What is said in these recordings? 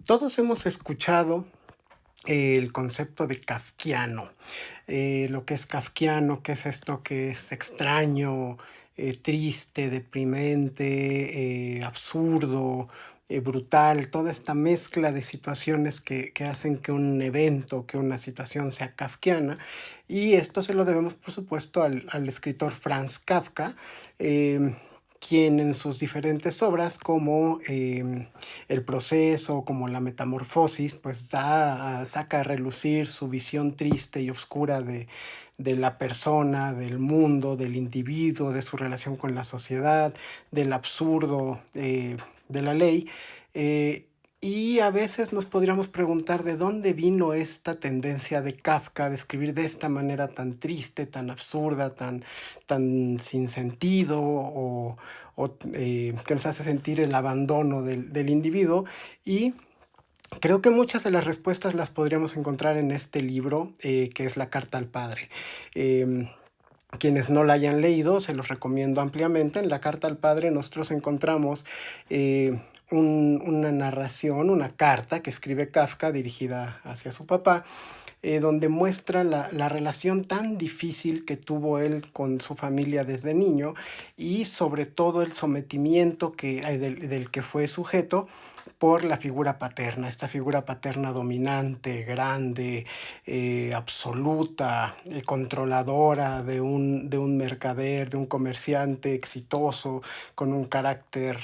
Todos hemos escuchado el concepto de kafkiano, lo que es kafkiano, qué es esto que es extraño, triste, deprimente, absurdo, brutal, toda esta mezcla de situaciones que hacen que un evento, que una situación sea kafkiana. Y esto se lo debemos, por supuesto, al escritor Franz Kafka, em, quien en sus diferentes obras, como El proceso, como La metamorfosis, pues saca a relucir su visión triste y oscura de la persona, del mundo, del individuo, de su relación con la sociedad, del absurdo de la ley. eh, y a veces nos podríamos preguntar de dónde vino esta tendencia de Kafka de escribir de esta manera tan triste, tan absurda, tan sin sentido, que nos hace sentir el abandono del individuo. Y creo que muchas de las respuestas las podríamos encontrar en este libro, que es La Carta al Padre. Em, Quienes no la hayan leído, se los recomiendo ampliamente. En La Carta al Padre nosotros encontramos una narración, una carta que escribe Kafka dirigida hacia su papá, donde muestra la relación tan difícil que tuvo él con su familia desde niño, y sobre todo el sometimiento del que fue sujeto por la figura paterna, esta figura paterna dominante, grande, absoluta, controladora de un mercader, de un comerciante exitoso, con un carácter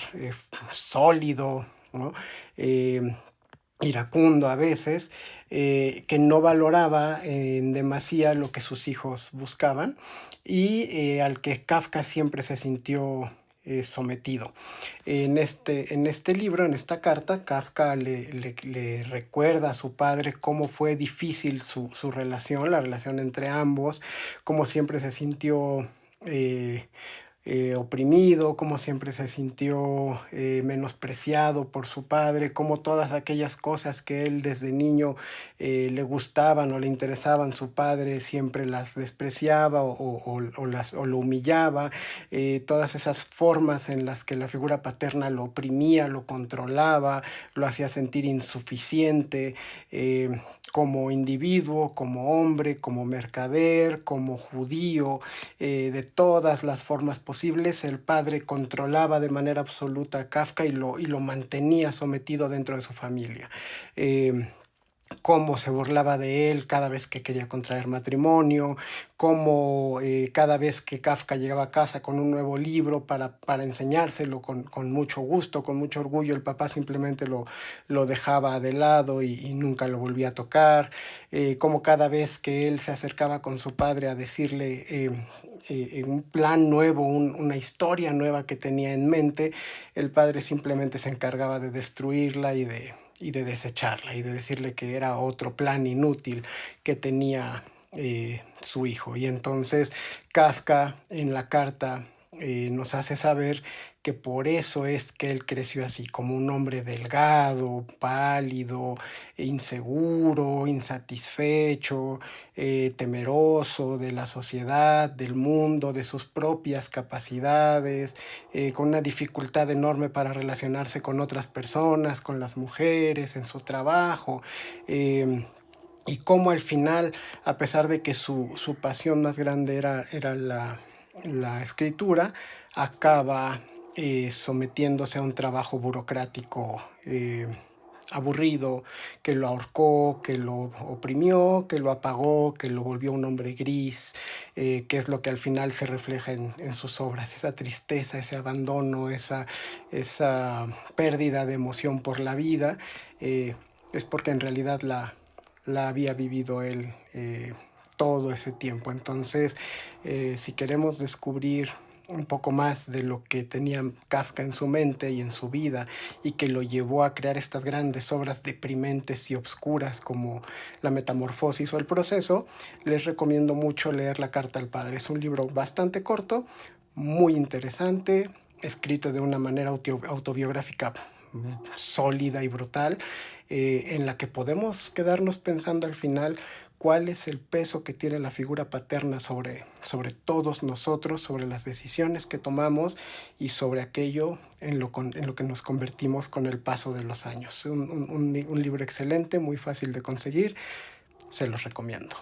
sólido, ¿no? Eh, Iracundo a veces, que no valoraba en demasía lo que sus hijos buscaban, y al que Kafka siempre se sintió sometido. En este libro, en esta carta, Kafka le recuerda a su padre cómo fue difícil su relación, la relación entre ambos, cómo siempre se sintió eh, oprimido, como siempre se sintió menospreciado por su padre, como todas aquellas cosas que él desde niño le gustaban o le interesaban, su padre siempre las despreciaba o lo humillaba. Todas esas formas en las que la figura paterna lo oprimía, lo controlaba, lo hacía sentir insuficiente. Como individuo, como hombre, como mercader, como judío, de todas las formas posibles. El padre controlaba de manera absoluta a Kafka y lo mantenía sometido dentro de su familia. Eh, Cómo se burlaba de él cada vez que quería contraer matrimonio, cómo cada vez que Kafka llegaba a casa con un nuevo libro para enseñárselo con mucho gusto, con mucho orgullo, el papá simplemente lo dejaba de lado y nunca lo volvía a tocar. Cómo cada vez que él se acercaba con su padre a decirle un plan nuevo, una historia nueva que tenía en mente, el padre simplemente se encargaba de destruirla y de desecharla y de decirle que era otro plan inútil que tenía su hijo. Y entonces Kafka en la carta nos hace saber que por eso es que él creció así, como un hombre delgado, pálido, inseguro, insatisfecho, temeroso de la sociedad, del mundo, de sus propias capacidades, con una dificultad enorme para relacionarse con otras personas, con las mujeres, en su trabajo. Y cómo al final, a pesar de que su pasión más grande era la escritura, acaba sometiéndose a un trabajo burocrático aburrido, que lo ahorcó, que lo oprimió, que lo apagó, que lo volvió un hombre gris, que es lo que al final se refleja en sus obras, esa tristeza, ese abandono, esa pérdida de emoción por la vida. Es porque en realidad la había vivido él todo ese tiempo. Entonces, si queremos descubrir un poco más de lo que tenía Kafka en su mente y en su vida, y que lo llevó a crear estas grandes obras deprimentes y obscuras como La metamorfosis o El proceso, les recomiendo mucho leer La Carta al Padre. Es un libro bastante corto, muy interesante, escrito de una manera autobiográfica sólida y brutal, en la que podemos quedarnos pensando al final cuál es el peso que tiene la figura paterna sobre todos nosotros, sobre las decisiones que tomamos y sobre aquello en lo que nos convertimos con el paso de los años. Un libro excelente, muy fácil de conseguir, se los recomiendo.